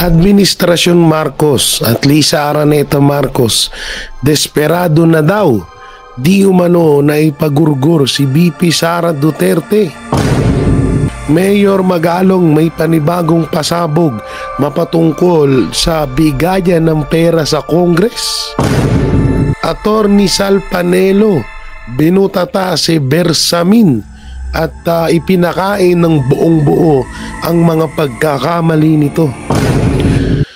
Administrasyon Marcos at Lisa Araneta Marcos, desperado na daw di umano na ipagurgur si BP Sara Duterte. Mayor Magalong may panibagong pasabog mapatungkol sa bigayan ng pera sa Congress. Attorney Sal Panelo binutata si Bersamin at ipinakain ng buong buo ang mga pagkakamali nito.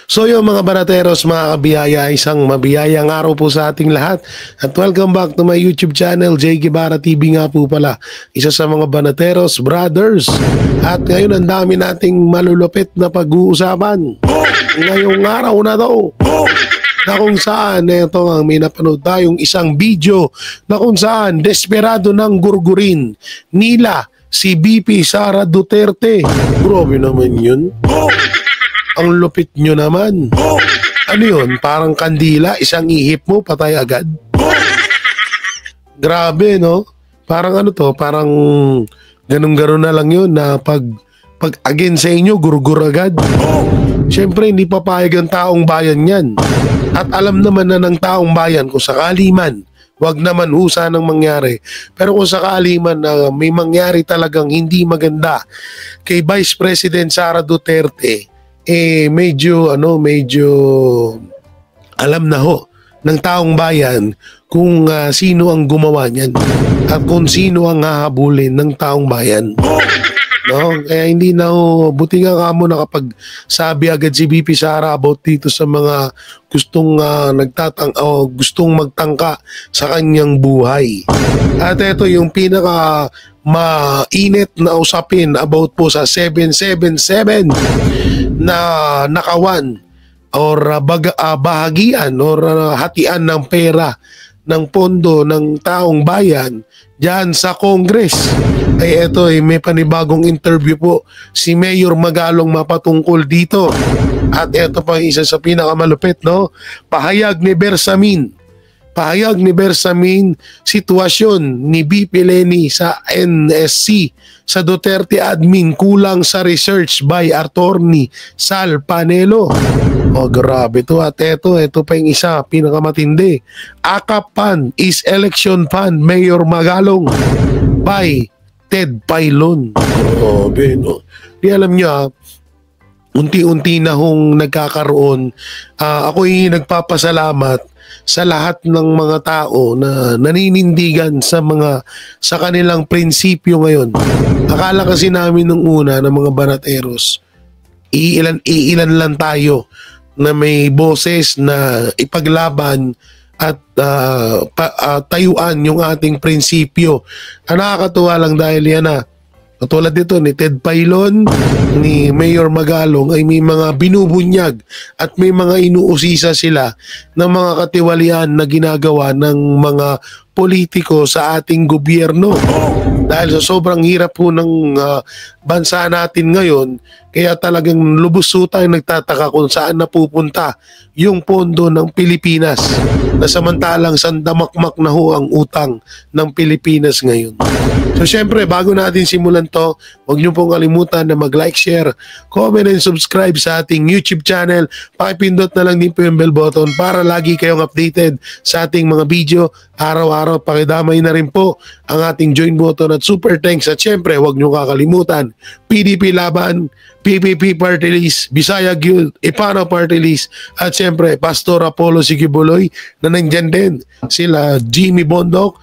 So yung mga banateros, mga kabiyaya, isang mabiyayang araw po sa ating lahat at welcome back to my YouTube channel, Jay Guevara TV nga po pala, isa sa mga banateros brothers. At ngayon ang dami nating malulupit na pag-uusapan ngayong araw na to, na kung saan ito ang may napanood tayong isang video na kung saan desperado ng gurgurin nila si BP Sara Duterte. Grabe naman yun. Ang lupit nyo naman. Ano yun? Parang kandila, isang ihip mo, patay agad. Grabe, no? Parang ano to, parang ganun-ganun na lang yun na pag again sa inyo, gurgur agad. Siyempre, hindi papayag ang taong bayan yan. At alam naman na ng taong bayan kung sakali man, wag naman husa ng mangyari. Pero kung sakali man na may mangyari talagang hindi maganda kay Vice President Sara Duterte, medyo alam na ho ng taong bayan kung sino ang gumawa niyan at kung sino ang hahabulin ng taong bayan. No? Kaya hindi na ho, buti nga kamo nakapagsabi agad si BP Sara about dito sa mga gustong gustong magtangka sa kanyang buhay. At ito yung pinaka mainit na usapin about po sa 777 na nakawan or bahagian or hatian ng pera ng pondo ng taong bayan dyan sa Congress. Ay ito may panibagong interview po si Mayor Magalong mapatungkol dito. At ito pa isa sa pinakamalupit, no? Pahayag ni Bersamin, sitwasyon ni BP Leni sa NSC sa Duterte admin kulang sa research by Attorney Sal Panelo. Grabe to. At ito pa yung isa, pinakamatindi. AKAP Fund is election fund, Mayor Magalong by Ted Pailon. Grabe, no? Di alam nyo, unti-unti na hong nagkakaroon. Ako'y nagpapasalamat sa lahat ng mga tao na naninindigan sa kanilang prinsipyo ngayon. Akala kasi namin nung una ng mga banateros, iilan lang tayo na may boses na ipaglaban at tayuan yung ating prinsipyo. Nakakatuwa lang dahil yan katulad dito ni Ted Pailon, ni Mayor Magalong ay may mga binubunyag at may mga inuusisa sila ng mga katiwalian na ginagawa ng mga politiko sa ating gobyerno. Dahil sa sobrang hirap po ng bansa natin ngayon, kaya talagang lubos tayo nagtataka kung saan napupunta yung pondo ng Pilipinas na samantalang sandamakmak na ho ang utang ng Pilipinas ngayon. So syempre, bago natin simulan to, huwag niyo pong kalimutan na mag-like, share, comment, and subscribe sa ating YouTube channel. Pakipindot na lang din po yung bell button para lagi kayong updated sa ating mga video. Araw-araw, pakidamay na rin po ang ating join button at super thanks. At syempre, huwag niyo kakalimutan, PDP Laban, PPP Party List, Bisaya Guild, Ipano Party List, at syempre, Pastor Apollo Sigibuloy na nandyan din. Sila Jimmy Bondok,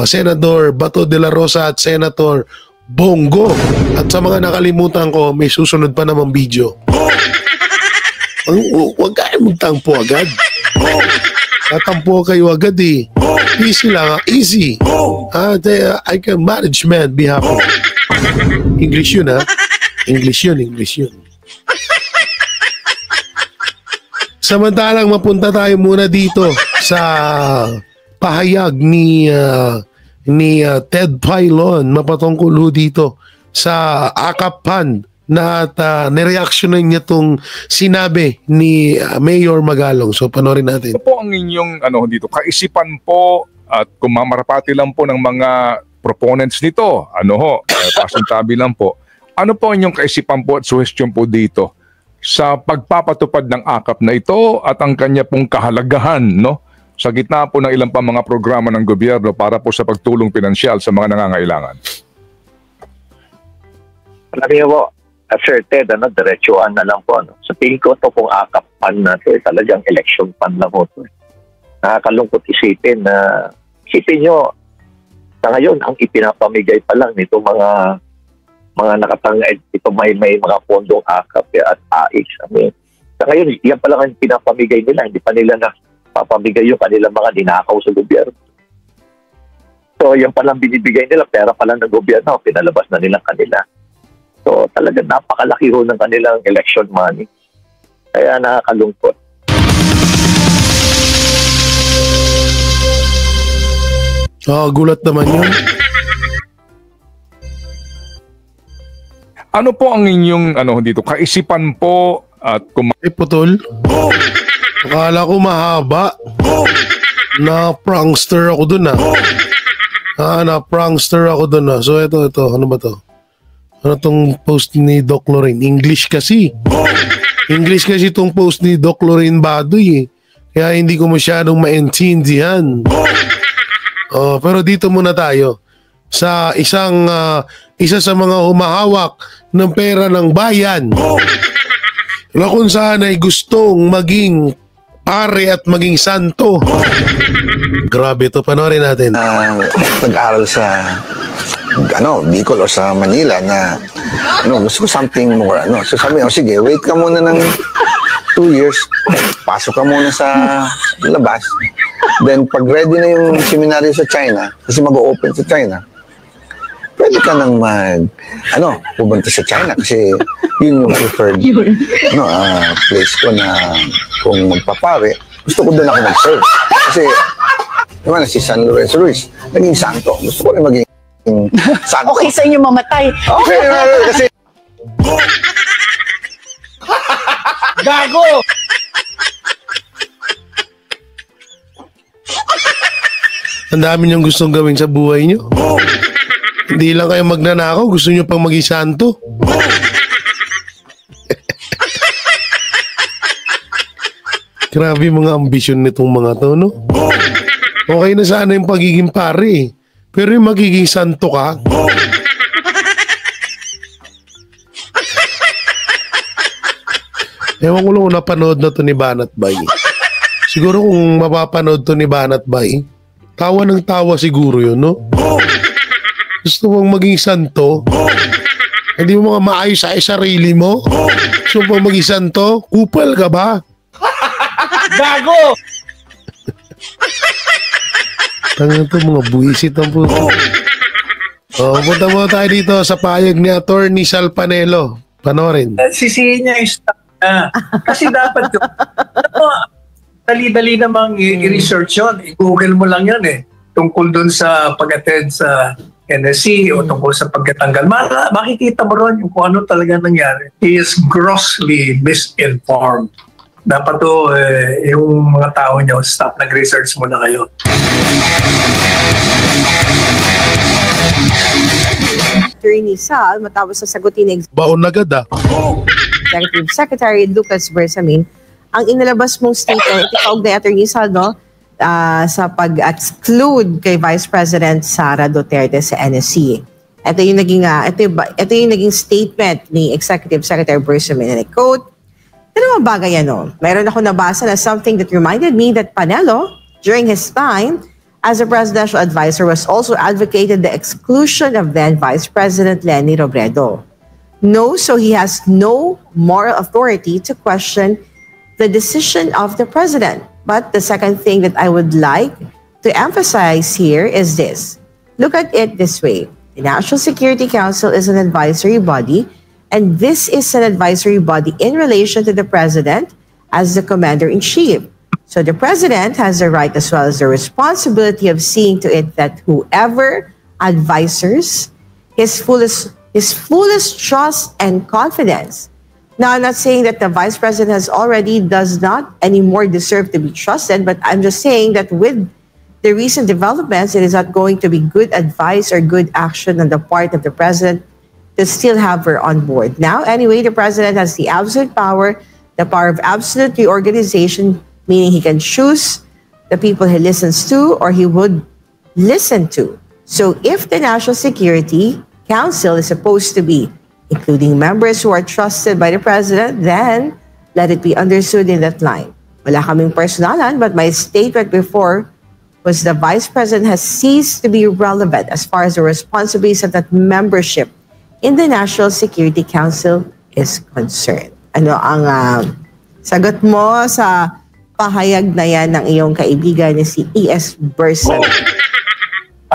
Senator Bato de la Rosa at Senator Bongo. At sa mga nakalimutan ko, may susunod pa namang video. Huwag kayo magtampo agad. Tatampo kayo agad eh. Easy lang, easy. I can manage, man, be happy. English yun, English yun. Samantalang mapunta tayo muna dito sa pahayag ni Ted Pailon mapatungkol dito sa AKAP Fund na nireaksyonan niya itong sinabi ni Mayor Magalong. So panoorin natin. Ito po ang inyong kaisipan po at kung mamarapati lang po ng mga proponents nito, pasuntabi lang po. Ano po ang inyong kaisipan po at suhestyon po dito sa pagpapatupad ng akap na ito at ang kanya pong kahalagahan, no? Sa gitna po ng ilang pa mga programa ng gobyerno para po sa pagtulong pinansyal sa mga nangangailangan? Sabi po, Sir Ted, diretsuhan na lang po. Sa tingin ko, ito pong akap fund na ito, talagang election fund na po ito. Nakakalungkot isipin na, isipin nyo, sa ngayon, ang ipinapamigay pa lang nito mga nakatangay, ito may mga pondong akap at AIX. Sa ngayon, yan pa lang ang pinapamigay nila, hindi pa nila na papamigay yung kanilang mga dinakaw sa gobyerno. So, yan pa lang binibigay nila, pera pa lang ng gobyerno, pinalabas na nilang kanila. So, talagang napakalaki ho ng kanilang election money. Kaya nakakalungkot. Gulat naman yun. Ano po ang inyong dito kaisipan po at Putol. Akala ko mahaba. Na prankster ako dun na prankster ako dun So ito, ano ba to? Ano tong post ni Doc Lorraine? English kasi tong post ni Doc Lorraine Baduy Kaya hindi ko masyadong maintindihan. Pero dito muna tayo sa isa sa mga humahawak ng pera ng bayan na kung saan ay gustong maging pare at maging santo. Grabe to, panoorin natin. Nag-aral sa Bicol o sa Manila na gusto ko something more. So sabi ko, sige, wait ka muna ng 2 years, pasok ka muna sa labas. Then pag ready na yung seminaryo sa China, kasi mag-o-open sa China, pwede ka nang pumunta sa China kasi yun yung preferred place ko na kung magpapare, gusto ko doon ako mag-serve. Kasi, naman si San Lorenzo Ruiz, naging santo. Gusto ko rin maging santo. Okay sa inyo mamatay. Okay, kasi... Gago! Ang dami niyong gustong gawin sa buhay niyo. Hindi lang kayo magnanakaw, gusto niyo pang maging santo. Grabe mga ambisyon nitong mga to, no? Okay na sana yung pagiging pare, pero yung magiging santo ka, ewan ko lang kung napanood na to ni Banat Bay. Siguro kung mapapanood to ni Banat Bay, tawa ng tawa siguro yun, no? Gusto mong maging santo? Hindi mo mga maayos sa sarili mo? Gusto mong maging santo? Kupal ka ba? Gago! Tangan to, mga buwisit ang puto. Punta mo tayo dito sa payag ni Attorney Sal Panelo. Panorin. Sisihin niya yung stock na. Kasi dapat yun. Dali-dali namang i-research yun. I-google mo lang yun tungkol dun sa pag-attend sa NSC o tungkol sa pagkatanggal. Makikita mo ron yung kung ano talaga nangyari. He is grossly misinformed. Dapat to, yung mga tao nyo, stop, nag-research muna kayo. Attorney Sal, matapos sa sagutin ng Baon agad Executive Secretary Lucas Bersamin, ang inilabas mong statement, ito na Attorney Sal, sa pag-exclude kay Vice President Sara Duterte sa NSC. Ito yung naging statement ni Executive Secretary Bersamin, and I quote, "Dalawang bagay meron ako nabasa na something that reminded me that Panelo, during his time as a presidential advisor, was also advocated the exclusion of then Vice President Leni Robredo. No, so he has no moral authority to question the decision of the president. But the second thing that I would like to emphasize here is this. Look at it this way. The National Security Council is an advisory body, and this is an advisory body in relation to the president as the commander-in-chief. So the president has the right as well as the responsibility of seeing to it that whoever advisors his fullest trust and confidence. Now, I'm not saying that the vice president does not anymore deserve to be trusted, but I'm just saying that with the recent developments, it is not going to be good advice or good action on the part of the president to still have her on board. Now, anyway, the president has the absolute power, the power of absolute reorganization, meaning he can choose the people he listens to or he would listen to. So if the National Security Council is supposed to be including members who are trusted by the president, then let it be understood in that line. Wala kaming personalan, but my statement before was the vice president has ceased to be relevant as far as the responsibilities of that membership in the National Security Council is concerned. Ano ang sagot mo sa pahayag na yan ng iyong kaibigan ni si E.S. Bersamin?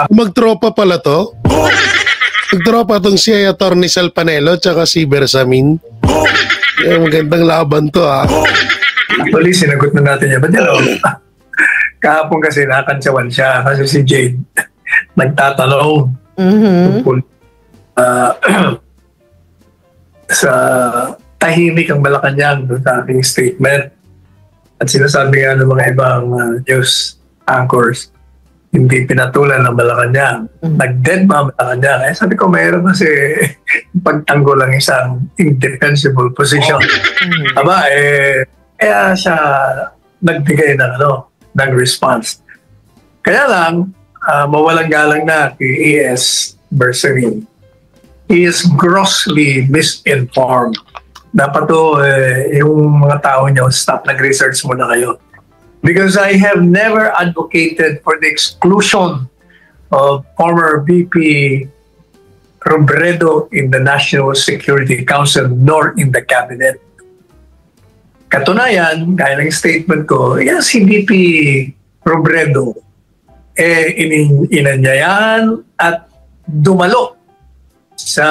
Magtropa pala to? Magtropa tong si Atty. Sal Panelo tsaka si Bersamin. Magandang laban to, ha? Actually, sinagot na natin yan. But kahapon kasi nakantsawan siya kasi si Jade nagtatanong tungkol sa tahimik ang Malacanang doon sa aking statement. At sinasabi nga ng mga ibang news anchors, hindi pinatulan ng Malacanang. Nag-dead ba ang Malacanang? Eh, sabi ko, mayroon kasi pagtanggol lang isang indefensible position. Aba, kaya siya nagbigay ng ng response. Kaya lang, mawalang galang na kay E.S. Bersamin. He is grossly misinformed. Dapat to, yung mga tao niyo, stop, nag-research muna kayo. Because I have never advocated for the exclusion of former VP Robredo in the National Security Council nor in the cabinet. Katunayan, gaya ng statement ko, yan si VP Robredo, inanyayahan at dumalo sa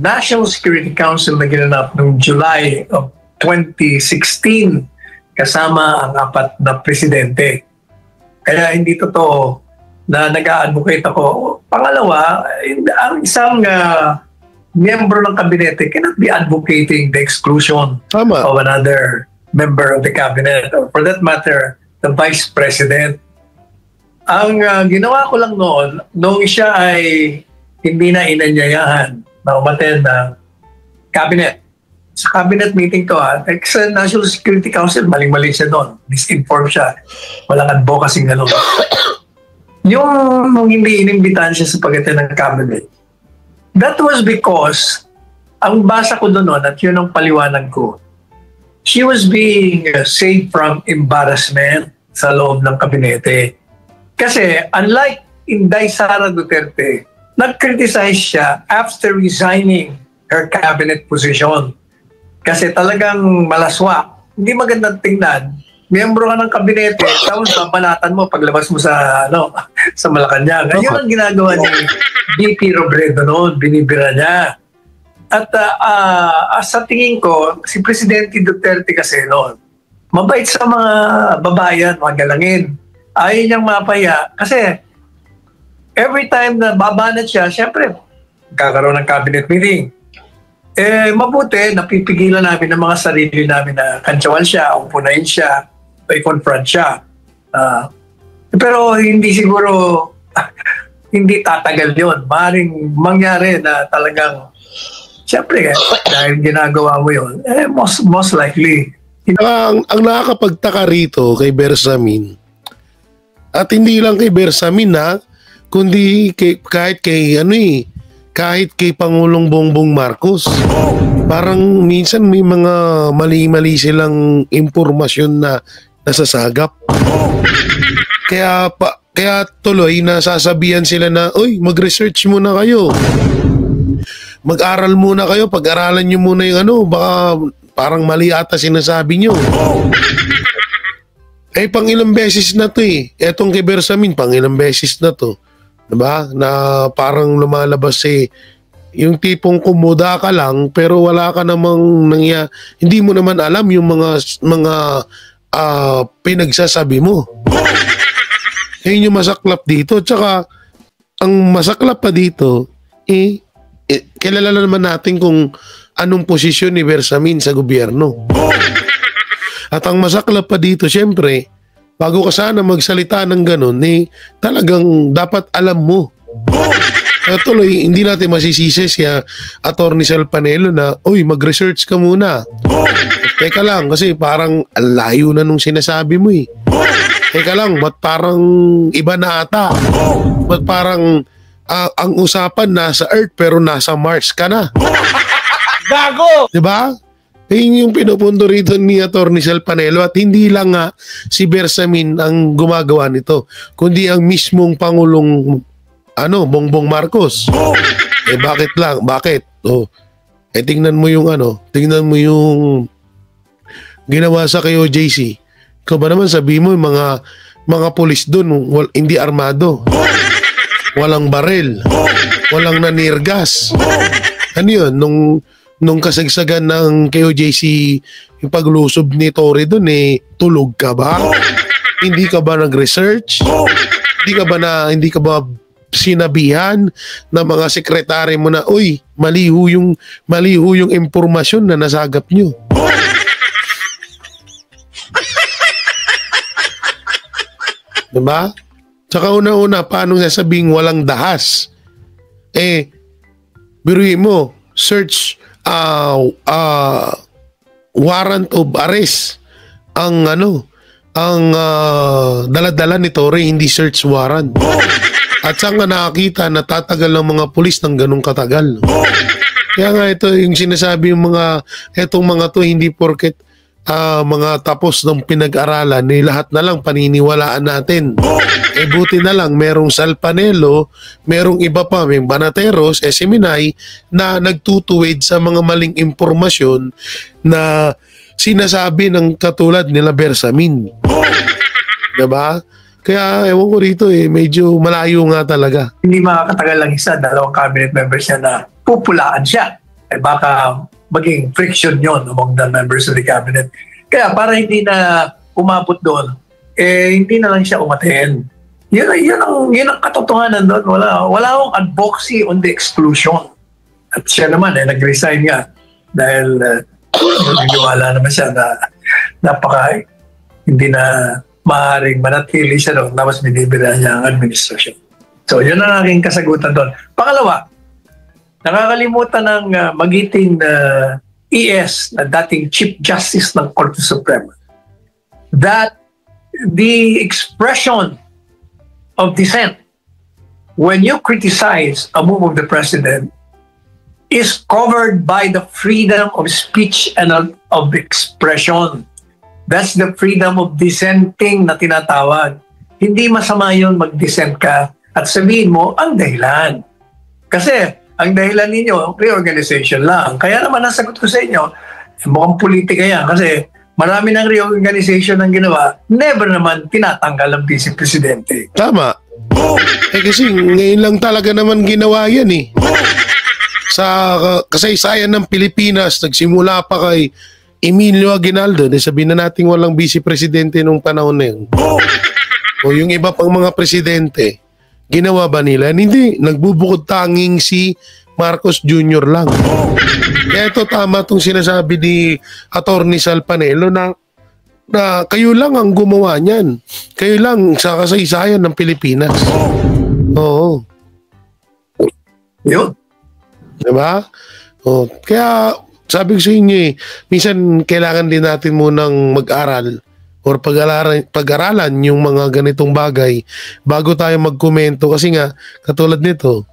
National Security Council na ginanap noong July of 2016 kasama ang 4 na presidente. Kaya hindi totoo na nag-a-advocate ako. Pangalawa, ang isang miyembro ng kabinete cannot be advocating the exclusion of another member of the cabinet or for that matter, the vice president. Ang ginawa ko lang noong siya ay hindi na inanyayahan na umattend ng cabinet. Sa cabinet meeting to, sa National Security Council, maling-mali siya doon. Misinformed siya. Walang advocacy gano'n. Yung hindi inimbitahan siya sa pag-attend ng cabinet, that was because, ang basa ko doon at yun ang paliwanag ko, she was being saved from embarrassment sa loob ng kabinete. Kasi unlike Inday Sara Duterte, nag-criticize siya after resigning her cabinet position. Kasi talagang malaswa. Hindi magandang tingnan. Miyembro ka ng kabinete, tapos babanatan mo paglabas mo sa sa Malacanang. Ayun ang ginagawa ni VP Robredo noon, binibira niya. At sa tingin ko, si Presidente Duterte kasi noon, mabait sa mga babayan, mga galangin. Ayaw niyang mapaya. Kasi every time na babanat siya, syempre, kakaroon ng cabinet meeting. Mabuti, napipigilan namin ng mga sarili namin na kantsawan siya, upunayin siya, i-confront siya. Pero hindi siguro, hindi tatagal yun. Maaaring mangyari na talagang, siyempre, dahil ginagawa mo yun, most likely. Ang nakakapagtaka rito kay Bersamin, at hindi lang kay Bersamin kundi kahit kay Pangulong Bongbong Marcos. Parang minsan may mga mali-mali silang impormasyon na nasasagap. Kaya tuloy nasasabihan sila na, "Uy, mag-research muna kayo. Mag-aral muna kayo, pag-aralan nyo muna yung baka parang mali ata sinasabi nyo." Pang ilang beses na to Etong kay Bersamin, pang ilang beses na to. Diba? Na parang lumalabas yung tipong kumuda ka lang pero wala ka namang hindi mo naman alam yung mga pinagsasabi mo. Yun yung masaklap dito. Tsaka ang masaklap pa dito kilala naman natin kung anong posisyon ni Bersamin sa gobyerno. At ang masaklap pa dito, syempre, bago ka sana magsalita ng ganun, talagang dapat alam mo Tuloy, hindi natin masisisi si Attorney Sal Panelo na, uy, mag-research ka muna. Teka lang, kasi parang layo na nung sinasabi mo eh. Teka lang, ba't parang iba na ata? Ba't parang ang usapan nasa Earth pero nasa Mars ka na? Gago! Diba? Yun yung pinupunto rito ni Attorney Sal Panelo at hindi lang nga si Bersamin ang gumagawa nito, kundi ang mismong Pangulong Bongbong Marcos. Bakit lang? Bakit? Tingnan mo yung ginawa sa kay OJC. Ikaw ba naman sabi mo yung mga pulis doon hindi armado. Walang baril. Walang nanirgas. Ano yun? Nung kasagsagan ng KOJC, yung paglusob ni Tory doon, tulog ka ba? Hindi ka ba nag-research? Hindi ka ba sinabihan ng mga sekretary mo na, uy, maliho yung impormasyon na nasagap nyo? Diba? Tsaka una-una, paano sasabing walang dahas? Biruin mo, search warrant of arrest ang dala-dala ni Tory, hindi search warrant. At saan nga nakakita na tatagal ng mga pulis ng ganung katagal? Kaya nga ito yung sinasabi yung etong mga to, hindi porket mga tapos ng pinag-aralan, lahat na lang paniniwalaan natin. Buti na lang merong Sal Panelo, merong iba pa, may Banateros, Seminay, na nagtutuwid sa mga maling impormasyon na sinasabi ng katulad nila Bersamin. Diba? Kaya ewan ko rito medyo malayo nga talaga. Hindi makakatagal lang isa, 2 cabinet members niya na pupulaan siya. Baka maging friction yon among the members of the cabinet. Kaya para hindi na umabot doon, hindi na lang siya umaten. Yun ang katotohanan doon. Wala akong advocacy on the exclusion. At siya naman, nag-resign nga dahil naniwala naman siya na hindi na maaaring manatili siya doon, tapos binibira niya ang administrasyon. So, yun ang aking kasagutan doon. Pangalawa, nakakalimutan ng magiting ES na dating Chief Justice ng Korte Suprema that the expression of dissent when you criticize a move of the president is covered by the freedom of speech and of expression. That's the freedom of dissenting na tinatawag. Hindi masama yun mag-dissent ka at sabihin mo ang dahilan. Kasi ang dahilan ninyo, reorganization lang. Kaya naman nasagot ko sa inyo, mukhang politika yan kasi marami ng reorganization ang ginawa, never naman tinatanggal ang Vice Presidente. Tama. Kasi ngayon lang talaga naman ginawa yan sa kasaysayan ng Pilipinas, nagsimula pa kay Emilio Aguinaldo, sabihin na natin walang Vice Presidente nung panahon na yun. O yung iba pang mga presidente, ginawa ba nila? Hindi. Nagbubukod tanging si Marcos Jr. lang. Kaya ito tama itong sinasabi ni Attorney Sal Panelo na kayo lang ang gumawa niyan. Kayo lang sa kasaysayan ng Pilipinas. Oo. Yun. Diba? Kaya sabi ko sa inyo minsan kailangan din natin munang mag-aral or pag-aralan yung mga ganitong bagay bago tayo magkomento kasi nga katulad nito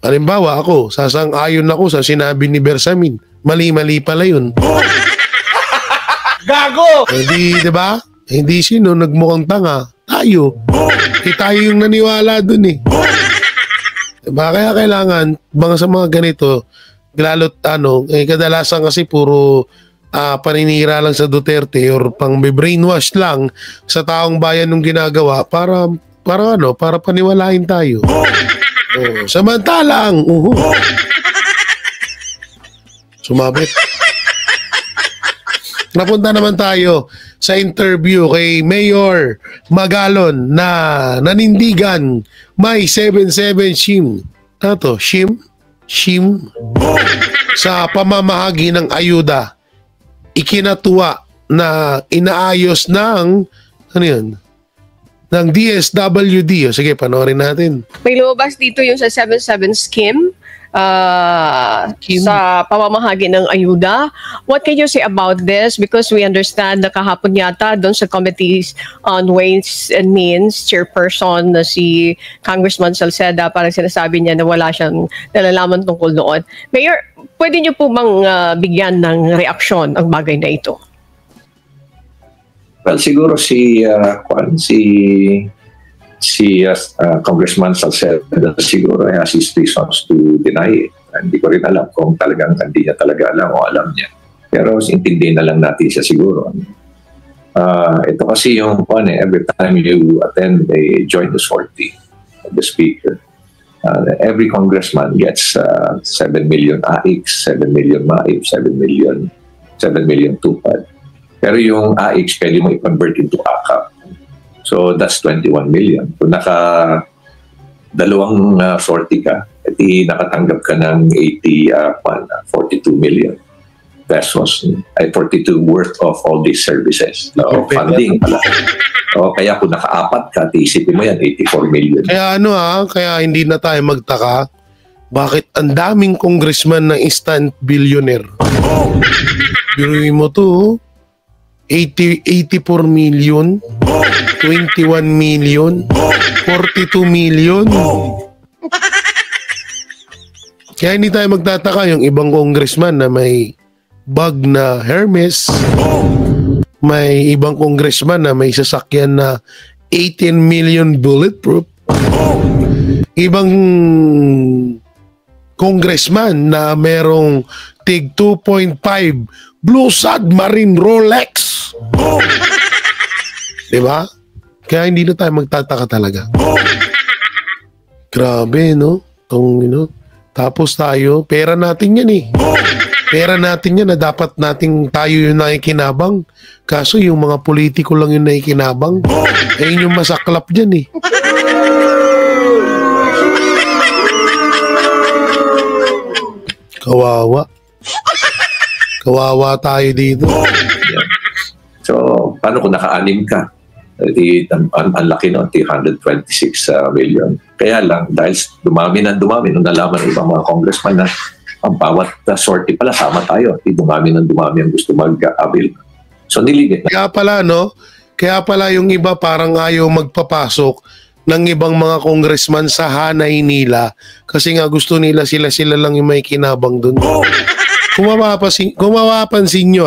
halimbawa ako sasang-ayon ako sa sinabi ni Bersamin, mali-mali pala yun. Gago! Hindi, diba? Hindi sino nagmukhang tanga, tayo yung naniwala dun diba? Kaya kailangan sa mga ganito lalo't kadalasan kasi puro paninira lang sa Duterte or pang brainwash lang sa taong bayan nung ginagawa para paniwalain tayo. Samantalang sumabit. Napunta naman tayo sa interview kay Mayor Magalon na nanindigan may 77 SHIM. SHIM sa pamamahagi ng ayuda. Ikinatuwa na inaayos ng ng DSWD. O sige, panoorin natin. May lumabas dito yung sa 7-7 scheme sa pamamahagi ng ayuda. What can you say about this? Because we understand na kahapon yata doon sa Committees on Ways and Means, chairperson na si Congressman Salceda, parang sinasabi niya na wala siyang nalalaman tungkol doon. Mayor, pwede niyo po bang bigyan ng reaksyon ang bagay na ito? Well, siguro si Congressman Salceda siguro has his reasons to deny it. Hindi ko rin alam kung talagang hindi niya talaga alam o alam niya. Pero intindihin na lang natin siya siguro. Ito kasi yung every time you attend a joint sortie of the speaker, every congressman gets 7 million AIX, 7 million MAIP, 7 million tupad. Pero yung AIX pwede mo i-convert into AKAP. So that's 21 million. Kung dalawang sortie ka, edi nakatanggap ka ng 42 million pesos. Ay 42 worth of all these services. So, funding pala. So, kaya kung nakaapat ka, isipin mo yan, 84 million. Kaya kaya hindi na tayo magtaka bakit ang daming congressman na instant billionaire. Biruin mo to, 84 million, 21 million, 42 million. Kaya hindi tayo magtataka yung ibang congressman na may bag na Hermes, may ibang congressman na may sasakyan na 18 million bulletproof, ibang congressman na merong tig 2.5 Blue Submarine Rolex. Diba? Kaya hindi na tayo magtataka talaga. Grabe, no? Tapos tayo, pera natin yan eh. Pera natin yan na dapat nating tayo yung nakikinabang. Kaso yung mga politiko lang yung nakikinabang. Ayun yung masaklap dyan eh. Kawawa. Kawawa tayo dito. So, paano kung naka-anim ka? Ang laki no, 126 million. Kaya lang, dahil dumami nung nalaman ng ibang mga congressman na ang bawat sortie pala, sama tayo. Dumami ang gusto mag-avail. So, niligit na. Kaya pala yung iba parang ayaw magpapasok ng ibang mga congressman sa hanay nila kasi nga gusto nila sila lang yung may kinabang dun. Kung mapapansin nyo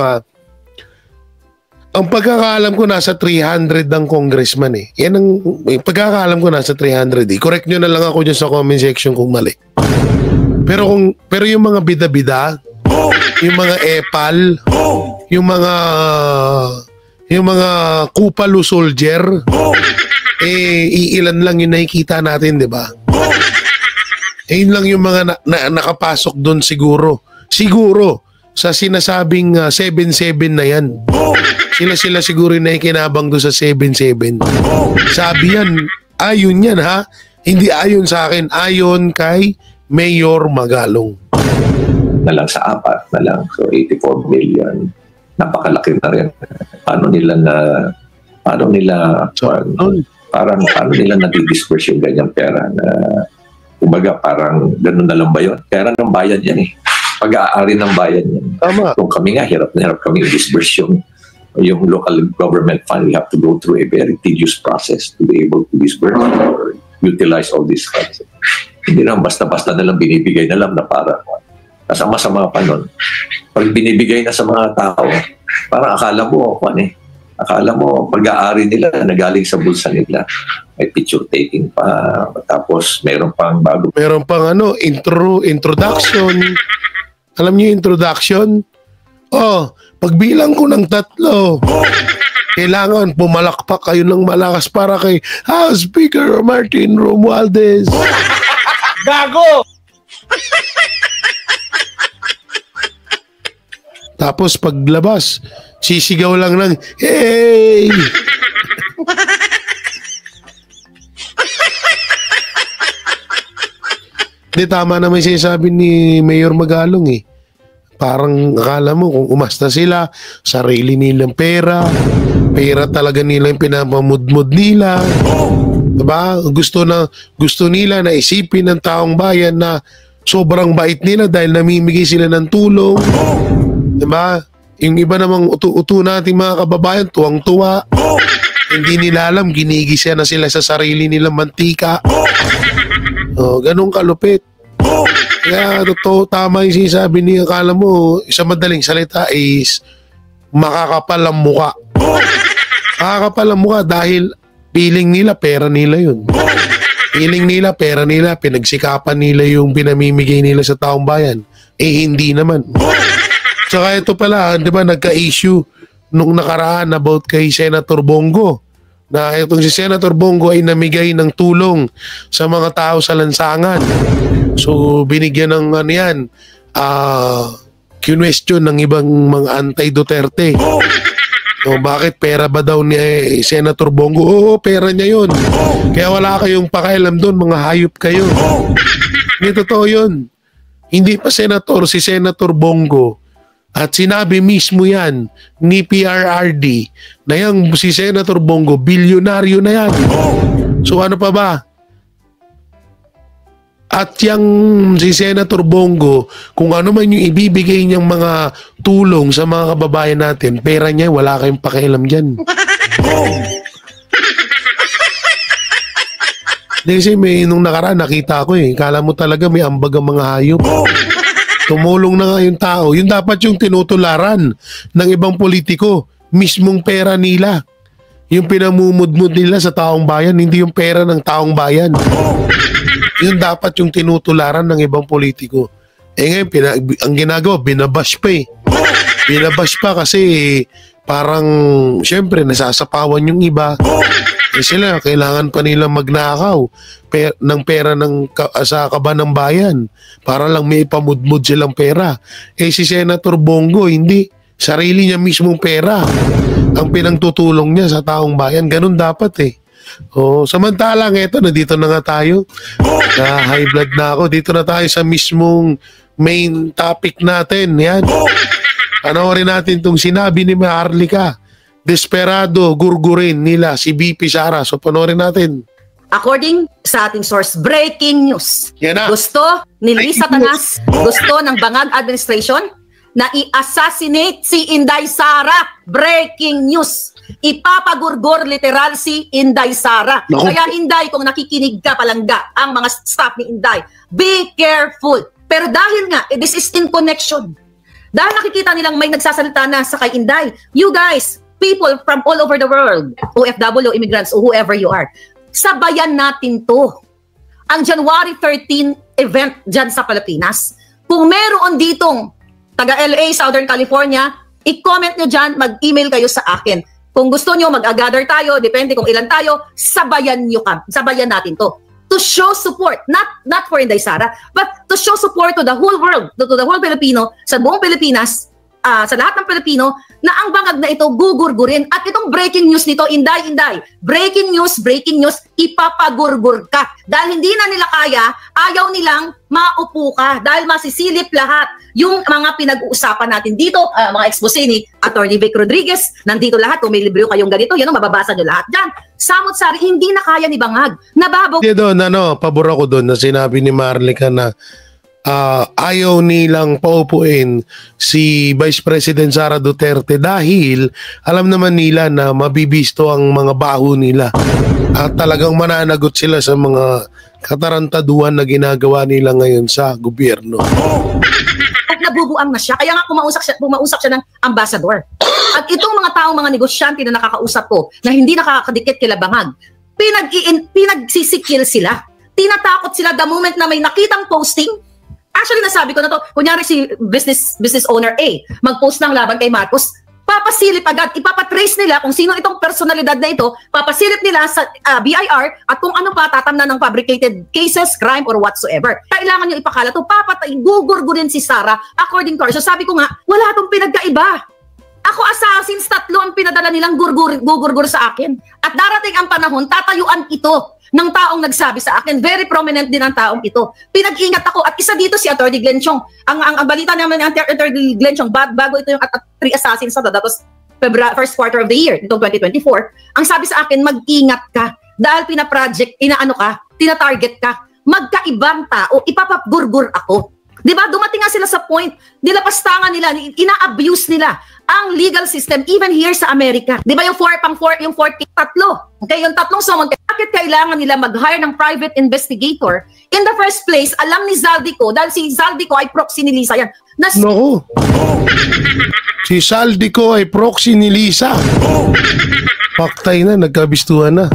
ang pagkakaalam ko nasa 300 ang congressman eh. Yan ang pagkakaalam ko nasa 300 eh. Correct nyo na lang ako dyan sa comment section kung mali. Pero yung mga bida-bida, yung mga epal, yung mga kupalo soldier, iilan lang yung nakikita natin, di ba? Yun lang yung mga nakapasok doon siguro. Siguro, sa sinasabing 7-7 na yan. Sila siguro na ikinabang doon sa 7-7. Sabi yan, ayon yan ha. Hindi ayon sa akin, ayon kay Mayor Magalong. Na lang sa 4 na lang. So 84 million. Napakalaki na rin. Paano nila paano nila nadi-disperse yung ganyang pera na kumbaga parang ganun na lang ba yun? Pera ng bayan yan eh. Pag-aari ng bayan yan. Tama. Kung kami nga, hirap na hirap kami i-disperse yung local government fund. We have to go through a very tedious process to be able to disperse or utilize all these funds. Hindi lang basta-basta na lang binibigay na lang na para kasama-sama pa nun. Pag binibigay na sa mga tao, parang akala mo pag-aari nila nagaling sa bulsa nila. May picture taking pa, tapos meron pang bago. Meron pang introduction. Alam niyo yung introduction? Pagbilang ko ng 3, kailangan pumalakpak kayo ng malakas para kay House Speaker Martin Romualdez. Gago! Tapos paglabas, sisigaw lang ng, hey! Hindi, tama naman sinasabi ni Mayor Magalong eh. Parang akala mo kung umasta sila, sarili nilang pera, pera talaga nila yung pinapamudmud nila. Diba? Gusto nila na isipin ng taong bayan na sobrang bait nila dahil namimigay sila ng tulong. Diba? Yung iba namang utu nating mga kababayan, tuwang-tuwa. Hindi nila alam, ginigisa na sila sa sarili nilang mantika. Ganun kalupit. Kaya totoo, tama yung sinasabi niya. Akala mo, sa madaling salita is makakapal ang muka. Makakapal ang muka dahil feeling nila, pera nila yun. Feeling nila, pera nila, pinagsikapan nila yung pinamimigay nila sa taong bayan. Hindi naman. Tsaka ito pala, di ba, nagka-issue nung nakaraan about kay Senator Bongo. Na itong si Senator Bongo ay namigay ng tulong sa mga tao sa lansangan. So, binigyan ng question ng ibang mga anti-Duterte. O bakit pera ba daw ni Senator Bongo? Oo, pera niya yun. Kaya wala kayong pakialam doon, mga hayop kayo. Hindi totoo yun. Hindi pa senator si Senator Bongo. At sinabi mismo yan ni PRRD na yung si Senator Bongo, bilyonaryo na yan. So ano pa ba? At yung si Senator Bongo, kung ano man yung ibibigay niyang mga tulong sa mga kababayan natin, pera niya, wala kayong pakialam dyan. Kasi nung nakaraan, nakita ko kala mo talaga may ambag ang mga hayop. Tumulong na nga yung tao. Yun dapat yung tinutularan ng ibang politiko. Mismong pera nila. Yung pinamumudmud nila sa taong bayan, hindi yung pera ng taong bayan. Yun dapat yung tinutularan ng ibang politiko. Ngayon, ang ginagawa, binabash pa Binabash pa kasi parang, syempre, nasasapawan yung iba. Sila, kailangan pa nilang magnakaw ng pera sa kaban ng bayan para lang may ipamudmud silang pera. Si Senator Bongo, hindi. Sarili niya mismong pera ang pinangtutulong niya sa taong bayan. Ganun dapat samantalang eto, nandito na nga tayo. Na high blood na ako. Dito na tayo sa mismong main topic natin. Yan. Panoorin natin itong sinabi ni Maharlika. Desperado gurgurin nila si BP Sara. So panoorin natin. According sa ating source, breaking news. Gusto ni Lisa Tanas, gusto ng Bangag Administration na i-assassinate si Inday Sara. Breaking news. Ipapagurgur literal si Inday Sara. No. Kaya Inday, kung nakikinig ka palangga, ang mga staff ni Inday, be careful. Pero dahil nga, this is in connection. Dahil nakikita nilang may nagsasalita na sa kay Inday, you guys, people from all over the world, OFW, immigrants, or whoever you are, sabayan natin to. Ang January 13 event dyan sa Pilipinas. Kung meron ditong taga LA, Southern California, i-comment nyo dyan, mag-email kayo sa akin. Kung gusto nyo, mag-gather tayo, depende kung ilan tayo, sabayan natin to. To show support, not for Inday Sara, but to show support to the whole world, to the whole Filipino, sa buong Pilipinas, sa lahat ng Pilipino, na ang bangag na ito gugurgurin. At itong breaking news nito, Inday, breaking news, ipapagurgur ka. Dahil hindi na nila kaya, ayaw nilang maupo ka. Dahil masisilip lahat yung mga pinag-uusapan natin dito, mga expose ni Atty. Vic Rodriguez, nandito lahat, kung may libro kayong ganito, yun, mababasa nyo lahat dyan. Samot-sari, hindi na kaya ni Bangag. Nababaw. Doon, pabor ako doon na sinabi ni Marlica na ayaw nilang paupuin si Vice President Sara Duterte dahil alam naman nila na mabibisto ang mga baho nila at talagang mananagot sila sa mga katarantaduhan na ginagawa nila ngayon sa gobyerno. At nabubuang na siya, kaya nga pumausap siya ng ambassador. At itong mga taong mga negosyante na nakakausap ko na hindi nakakadikit kila Bangag, pinagsisikil sila. Tinatakot sila the moment na may nakitang posting. Actually, nasabi ko na to, kunyari si business owner A, mag-post ng laban kay Marcos, papasilip agad, ipapatrace nila kung sino itong personalidad na ito, papasilip nila sa BIR at kung ano pa tatamnan ng fabricated cases, crime, or whatsoever. Kailangan nyo ipakala to, gugurgurin si Sara according to her. So sabi ko nga, wala itong pinagkaiba. Ako assassins, 3 ang pinadala nilang gugurgur sa akin. At darating ang panahon, tatayuan ito ng taong nagsabi sa akin. Very prominent din ang taong ito. Pinag-ingat ako. At isa dito si Atty. Glenn Chong. Ang balita naman ni Atty. Glenn Chong, bago ito yung 3 assassins na tapos first quarter of the year, itong 2024, ang sabi sa akin, mag-ingat ka dahil pina-project, tina-target ka, magkaibang tao, ipapagurgur ako. Diba? Dumating nga sila sa point, nilapastangan nila, ina-abuse nila ang legal system even here sa Amerika. Diba yung 43? Okay, yung tatlong summon. Bakit kailangan nila mag-hire ng private investigator? In the first place, alam ni Zaldico, dahil si Zaldico ay proxy ni Lisa yan. No. Si Zaldico ay proxy ni Lisa. Paktay na, nagkabistuhan na.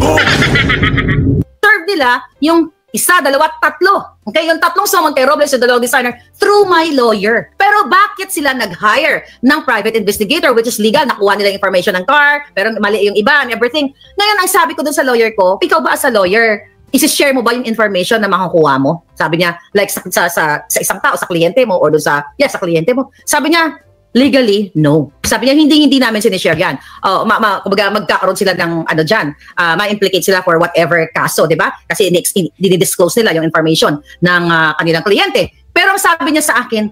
Serve nila yung isa, dalawa, tatlo. Okay, yung tatlong summon kay Robles, yung dalawang designer, through my lawyer. Pero bakit sila nag-hire ng private investigator, which is legal, nakuha nila yung information ng car, pero mali yung iba and everything. Ngayon, ang sabi ko dun sa lawyer ko, ikaw ba as a lawyer, isi-share mo ba yung information na makukuha mo? Sabi niya, like sa isang tao, sa kliyente mo, or sa kliyente mo. Sabi niya, legally, no. Sabi niya, hindi namin sinishare yan. Kumbaga, magkakaroon sila ng ma-implicate sila for whatever kaso, di ba? Kasi dinidisclose nila yung information ng kanilang kliyente. Pero sabi niya sa akin,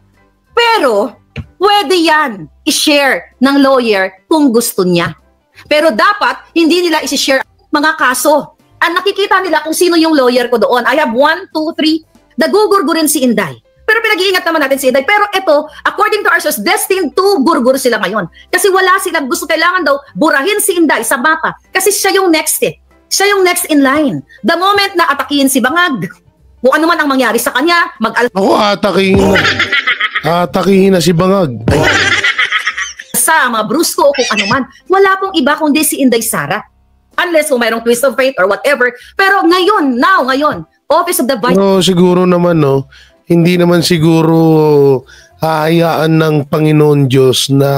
pero pwede yan i-share ng lawyer kung gusto niya. Pero dapat, hindi nila i-share mga kaso. Ang nakikita nila kung sino yung lawyer ko doon. I have 1, 2, 3. Nagugurgurin si Inday. Pero pinag-iingat naman natin si Inday. Pero ito, according to our source, destined to gurgur sila ngayon. Kasi wala silang gusto, kailangan daw burahin si Inday sa mapa. Kasi siya yung next Siya yung next in line. The moment na atakihin si Bangag, kung ano man ang mangyari sa kanya, Ako, atakihin na si Bangag. Sa mga brusko o kung ano man, wala pong iba kundi si Inday Sara. Unless kung mayroong twist of fate or whatever. Pero ngayon, Office of the Vice... No, siguro naman, hindi naman siguro hahayaan ng Panginoon Diyos na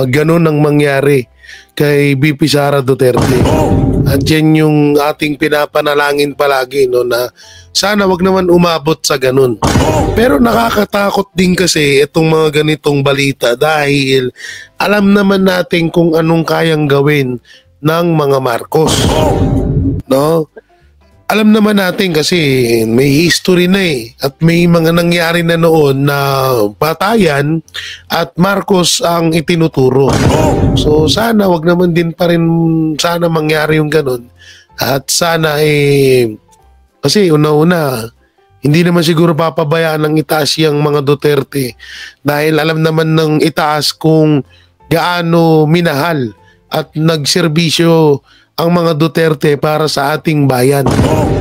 ganun ang mangyari kay BP Sara Duterte. At yan yung ating pinapanalangin palagi, na sana wag naman umabot sa ganun. Pero nakakatakot din kasi itong mga ganitong balita dahil alam naman natin kung anong kayang gawin ng mga Marcos. No? Alam naman natin kasi may history na at may mga nangyari na noon na patayan at Marcos ang itinuturo. So sana wag naman din pa rin sana mangyari yung ganun. At sana kasi una-una hindi naman siguro papabayaan ng itaas yung mga Duterte dahil alam naman ng itaas kung gaano minahal at nagserbisyo ang mga Duterte para sa ating bayan,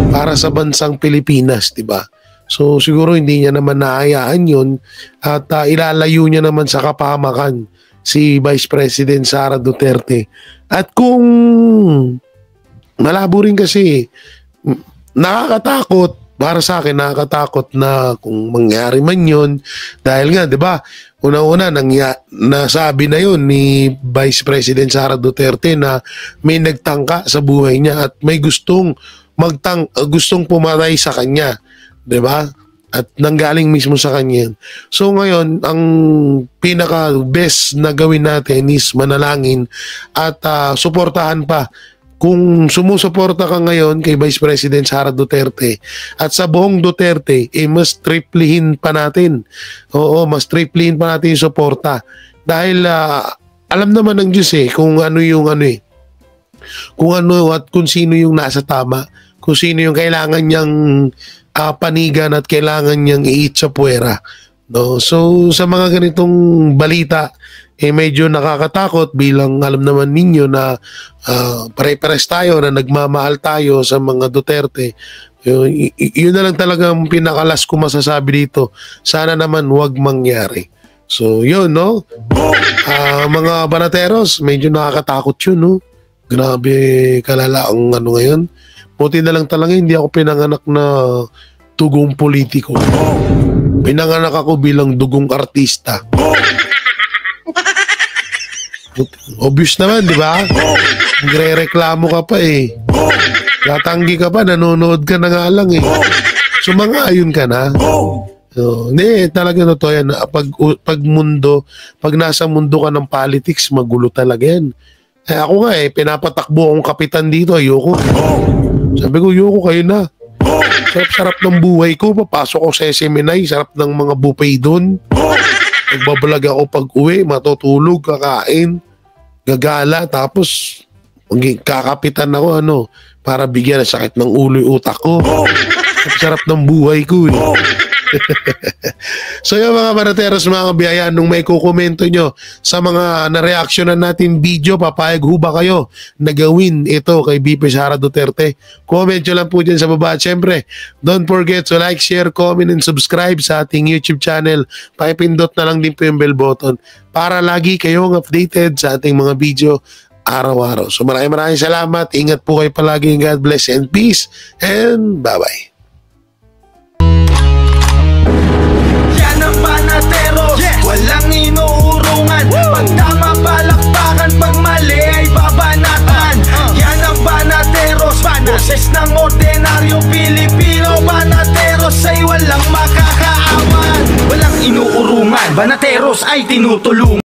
para sa bansang Pilipinas, di ba? So siguro hindi niya naman nahayaan yun at ilalayo niya naman sa kapahamakan si Vice President Sara Duterte. At kung malabo rin kasi, nakakatakot, para sa akin nakakatakot na kung mangyari man yun dahil nga, di ba, una-una nasabi na yun ni Vice President Sara Duterte na may nagtangka sa buhay niya at may gustong pumatay sa kanya, di ba? At nanggaling mismo sa kanya. So ngayon, ang pinaka-best na gawin natin is manalangin at suportahan pa. Kung sumusuporta ka ngayon kay Vice President Sara Duterte at sa buong Duterte, mas triplihin pa natin. Oo, mas triplihin pa natin yung suporta. Dahil alam naman ng Diyos kung ano yung kung ano at kung sino yung nasa tama, kung sino yung kailangan niyang panigan at kailangan niyang iit sa puwera. No? So sa mga ganitong balita, medyo nakakatakot bilang alam naman ninyo na pare-pares tayo na nagmamahal tayo sa mga Duterte. Yun na lang talagang pinakalas ko masasabi dito. Sana naman wag mangyari. So yun, no? Mga banateros, medyo nakakatakot yun, no? Grabe kalala ang ngayon. Buti na lang talaga hindi ako pinanganak na dugong politiko. Pinanganak ako bilang dugong artista. Obvious naman, di ba? Nagre-reklamo ka pa Tatanggi ka pa, nanonood ka na nga lang Sumang-ayon ka na. So, hindi, talaga totoo yan. Pag nasa mundo ka ng politics, magulo talaga yan. Ako nga pinapatakbo akong kapitan dito, ayoko. Sabi ko, ayoko kayo na. Sarap ng buhay ko, papasok ako sa SMNI, sarap ng mga buffet doon. Nagbablog ako pag uwi, matutulog, kakain. gagala, tapos kakapitan ako, para bigyan ng sakit ng ulo yung utak ko. Sarap ng buhay ko eh. So yung mga Banateros, mga kabiyayan, nung may kukomento nyo sa mga na-reactionan natin video, papayag ho ba kayo na gawin ito kay VP Sara Duterte? Comment nyo lang po dyan sa baba. At syempre, don't forget to like, share, comment, and subscribe sa ating YouTube channel. Pakipindot na lang din po yung bell button para lagi kayong updated sa ating mga video araw-araw. So maraming salamat. Ingat po kayo palagi. God bless and peace. And bye-bye. Banateros, walang inuurungan. Pag tama palakpakan, pag mali ay babanatan. Yan ang Banateros, boses ng ordinaryong Pilipino. Banateros ay walang makakaawan. Walang inuurungan, Banateros ay tinutulungan.